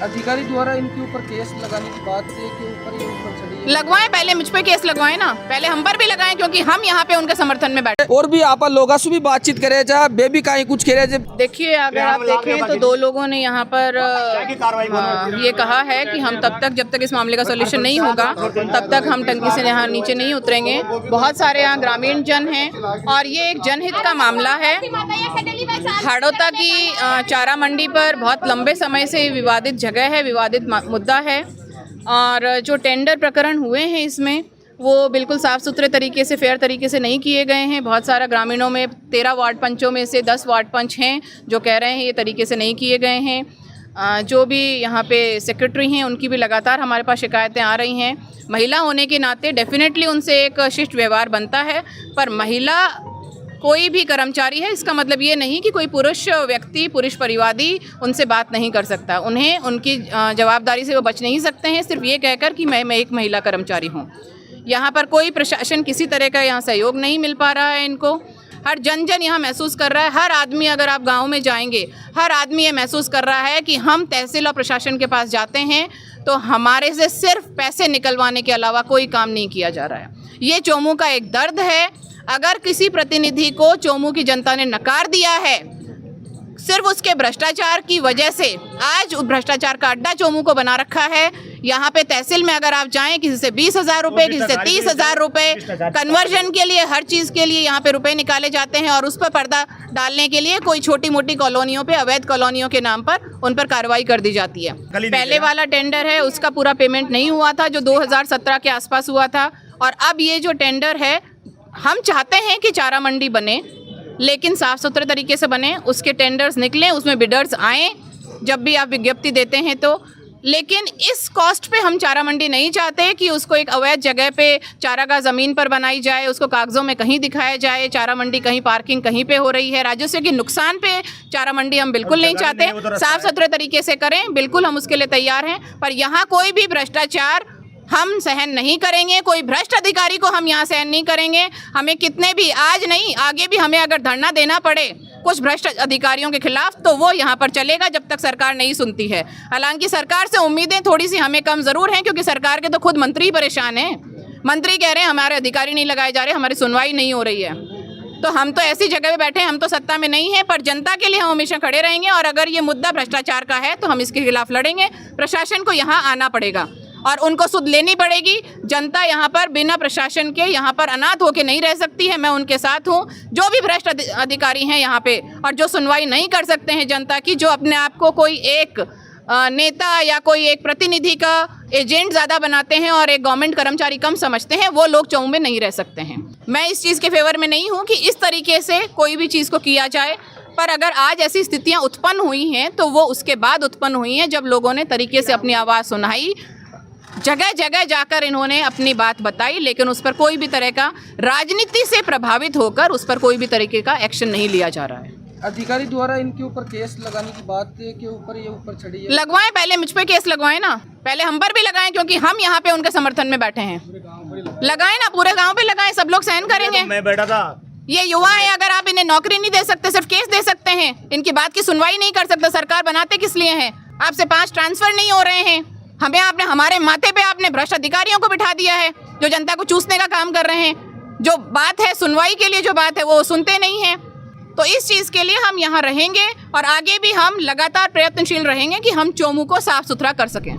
अधिकारी द्वारा इनके ऊपर केस लगाने की बात है कि ऊपर ये ऊपर चढ़ी है। लगवाएं, पहले मुझ पे केस लगवाएं ना, पहले हम पर भी लगाएं क्योंकि हम यहाँ पे उनके समर्थन में बैठे। और भी आप लोगों से भी बातचीत करे जा बेबी का ही कुछ कह रहे। देखिए, अगर आप देखें तो दो लोगों ने यहाँ पर ये कहा है कि हम तब तक, जब तक इस मामले का सॉल्यूशन नहीं होगा, तब तक हम टंकी से यहाँ नीचे नहीं उतरेंगे। बहुत सारे यहाँ ग्रामीण जन हैं और ये एक जनहित का मामला है। हाड़ौता की चारा मंडी पर बहुत लंबे समय से विवादित जगह है, विवादित मुद्दा है और जो टेंडर प्रकरण हुए हैं इसमें वो बिल्कुल साफ़ सुथरे तरीके से, फेयर तरीके से नहीं किए गए हैं। बहुत सारा ग्रामीणों में 13 वार्ड पंचों में से 10 वार्ड पंच हैं जो कह रहे हैं ये तरीके से नहीं किए गए हैं। जो भी यहाँ पे सेक्रेटरी हैं उनकी भी लगातार हमारे पास शिकायतें आ रही हैं। महिला होने के नाते डेफिनेटली उनसे एक शिष्ट व्यवहार बनता है, पर महिला कोई भी कर्मचारी है, इसका मतलब ये नहीं कि कोई पुरुष व्यक्ति, पुरुष परिवादी उनसे बात नहीं कर सकता। उन्हें उनकी जवाबदारी से वो बच नहीं सकते हैं सिर्फ ये कहकर कि मैं एक महिला कर्मचारी हूँ। यहाँ पर कोई प्रशासन किसी तरह का यहाँ सहयोग नहीं मिल पा रहा है इनको। हर जन यहाँ महसूस कर रहा है, हर आदमी, अगर आप गांव में जाएंगे, हर आदमी ये महसूस कर रहा है कि हम तहसील और प्रशासन के पास जाते हैं तो हमारे से सिर्फ पैसे निकलवाने के अलावा कोई काम नहीं किया जा रहा है। ये चोमू का एक दर्द है। अगर किसी प्रतिनिधि को चोमू की जनता ने नकार दिया है सिर्फ उसके भ्रष्टाचार की वजह से, आज भ्रष्टाचार का अड्डा चोमू को बना रखा है। यहाँ पे तहसील में अगर आप जाएं, किसी से 20,000 रुपये, किसी से 30,000 रुपये, कन्वर्जन के लिए, हर चीज़ के लिए यहाँ पे रुपए निकाले जाते हैं और उस पर पर्दा डालने के लिए कोई छोटी मोटी कॉलोनियों पे, अवैध कॉलोनियों के नाम पर उन पर कार्रवाई कर दी जाती है। पहले वाला टेंडर है उसका पूरा पेमेंट नहीं हुआ था जो 2017 के आसपास हुआ था, और अब ये जो टेंडर है, हम चाहते हैं कि चारा मंडी बने लेकिन साफ़ सुथरे तरीके से बने, उसके टेंडर्स निकलें, उसमें बिडर्स आएँ जब भी आप विज्ञप्ति देते हैं तो। लेकिन इस कॉस्ट पे हम चारा मंडी नहीं चाहते कि उसको एक अवैध जगह पे चारागाह ज़मीन पर बनाई जाए, उसको कागज़ों में कहीं दिखाया जाए, चारा मंडी कहीं पार्किंग कहीं पे हो रही है। राजस्व के नुकसान पे चारा मंडी हम बिल्कुल नहीं चाहते। साफ़ सुथरे तरीके से करें, बिल्कुल हम उसके लिए तैयार हैं, पर यहाँ कोई भी भ्रष्टाचार हम सहन नहीं करेंगे। कोई भ्रष्ट अधिकारी को हम यहाँ सहन नहीं करेंगे। हमें कितने भी, आज नहीं आगे भी हमें अगर धरना देना पड़े कुछ भ्रष्ट अधिकारियों के खिलाफ तो वो यहाँ पर चलेगा जब तक सरकार नहीं सुनती है। हालांकि सरकार से उम्मीदें थोड़ी सी हमें कम ज़रूर हैं क्योंकि सरकार के तो खुद मंत्री परेशान हैं। मंत्री कह रहे हैं हमारे अधिकारी नहीं लगाए जा रहे, हमारी सुनवाई नहीं हो रही है। तो हम तो ऐसी जगह पे बैठे हैं, हम तो सत्ता में नहीं हैं, पर जनता के लिए हम हमेशा खड़े रहेंगे। और अगर ये मुद्दा भ्रष्टाचार का है तो हम इसके खिलाफ लड़ेंगे। प्रशासन को यहाँ आना पड़ेगा और उनको सुध लेनी पड़ेगी। जनता यहाँ पर बिना प्रशासन के यहाँ पर अनाथ होकर नहीं रह सकती है। मैं उनके साथ हूँ। जो भी भ्रष्ट अधिकारी हैं यहाँ पे और जो सुनवाई नहीं कर सकते हैं जनता की, जो अपने आप को कोई एक नेता या कोई एक प्रतिनिधि का एजेंट ज़्यादा बनाते हैं और एक गवर्नमेंट कर्मचारी कम समझते हैं, वो लोग चोमू में नहीं रह सकते हैं। मैं इस चीज़ के फेवर में नहीं हूँ कि इस तरीके से कोई भी चीज़ को किया जाए, पर अगर आज ऐसी स्थितियाँ उत्पन्न हुई हैं तो वो उसके बाद उत्पन्न हुई हैं जब लोगों ने तरीके से अपनी आवाज़ सुनाई, जगह जगह जाकर इन्होंने अपनी बात बताई, लेकिन उस पर कोई भी तरह का राजनीति से प्रभावित होकर उस पर कोई भी तरीके का एक्शन नहीं लिया जा रहा है। अधिकारी द्वारा इनके ऊपर केस लगाने की बात है कि ऊपर ये ऊपर चढ़ी है। लगवाएं, पहले मुझ पे केस लगवाएं ना, पहले हम पर भी लगाएं क्योंकि हम यहाँ पे उनके समर्थन में बैठे हैं। लगाएं ना, पूरे गाँव पे लगाएं, सब लोग सहन करेंगे। मैं बैठा था। ये युवा है, अगर आप इन्हें नौकरी नहीं दे सकते, सिर्फ केस दे सकते हैं, इनकी बात की सुनवाई नहीं कर सकते, सरकार बनाते किस लिए हैं? आपसे 5 ट्रांसफर नहीं हो रहे हैं, हमें आपने, हमारे माथे पे आपने भ्रष्ट अधिकारियों को बिठा दिया है जो जनता को चूसने का काम कर रहे हैं। जो बात है सुनवाई के लिए, जो बात है वो सुनते नहीं हैं। तो इस चीज़ के लिए हम यहाँ रहेंगे और आगे भी हम लगातार प्रयत्नशील रहेंगे कि हम चोमू को साफ सुथरा कर सकें।